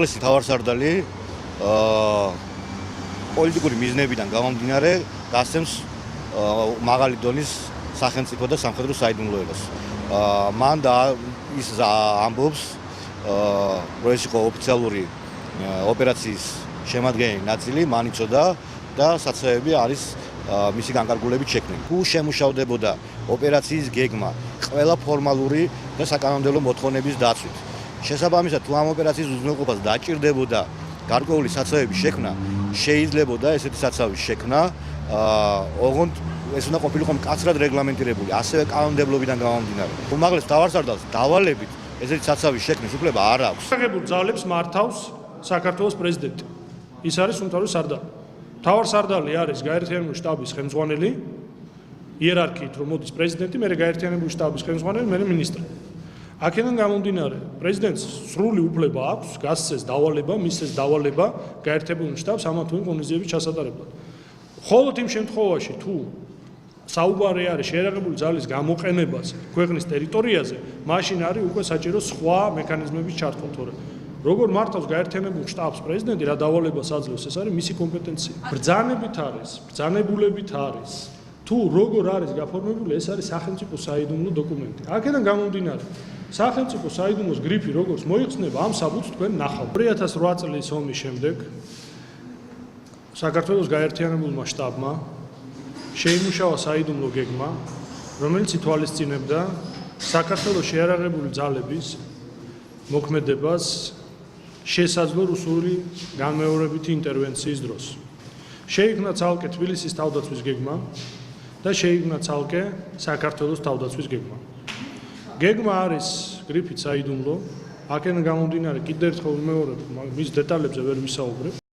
თავარსარდალი პოლიტიკური მიზნებიდან გამომდინარე გასცემს მაღალი დონის სახელმწიფო და სამხედრო საიდუმლოებას. მან და ის ამბობს რომ ეს იყო ოფიციალური ოპერაციის შემადგენელი ნაწილი, მან იცოდა და საცავები არის მისი განკარგულებით შექმნილი. თუ შემუშავდებოდა ოპერაციის გეგმა ყველა ფორმალური და საკანონმდებლო მოთხოვნების დაცვით, შესაბამისად თუ ამ ოპერაციის უზრუნველყოფას დაჭირდებოდა გარკვეული საცავების შექმნა, შეიძლებოდა ესეთი საცავის შექმნა, ოღონდ ეს უნდა ყოფილიყო მკაცრად რეგლამენტირებული, ასევე კანონმდებლობიდან გამომდინარე. უმაღლეს მთავარსარდალს დავალებით ესეთი საცავის შექმნის უფლება არ აქვს. აღებულ ძალებს მართავს საქართველოს პრეზიდენტი. ის არის უმთავრესი სარდალი. მთავარსარდალი არის გაერთიანებული შტაბის ხელმძღვანელი, იერარქიით რომ მოდის პრეზიდენტი, მერე გაერთიანებული შტაბის ხელმძღვანელი, მერე მინისტრი. აქედან გამომდინარე, პრეზიდენტს სრული უფლება აქვს გასცეს დავალება, მისცეს დავალება გაერთიანებულ შტაბს ამა თუ იმ ღონისძიების ჩასატარებლად. მხოლოდ იმ შემთხვევაში, თუ საუბარი არის შეიარაღებული ძალის გამოყენებას ქვეყნის ტერიტორიაზე, მაშინ არის უკვე საჭირო სხვა მექანიზმების ჩართვა, თორე როგორ მართავს გაერთიანებულ შტაბს პრეზიდენტი, რა დავალებას აძლევს, ეს არის მისი კომპეტენცია. ბრძანებით არის, ბრძანებულებით არის. თუ როგორ არის გაფორმებული, ეს არის სახელმწიფო საიდუმლო დოკუმენტი. აქედან გამომდინარე, სახელმწიფო საიდუმლოს გრიფი როგორც მოიხსნება, ამ საბუთს თქვენ ნახავთ. 2008 წლის ომის შემდეგ საქართველოს გაერთიანებულმა შტაბმა შეიმუშავა საიდუმლო გეგმა, რომელიც ითვალისწინებდა საქართველოს შეიარაღებული ძალების მოქმედებას შესაძლო რუსული განმეორებითი ინტერვენციის დროს. შეიქმნა ცალკე თბილისის თავდაცვის გეგმა და შეიქმნა ცალკე საქართველოს თავდაცვის გეგმა. გეგმა არის გრიფით საიდუმლო, აქედან გამომდინარე კიდევ ერთხელ ვიმეორებ, მის დეტალებზე ვერ ვისაუბრებ.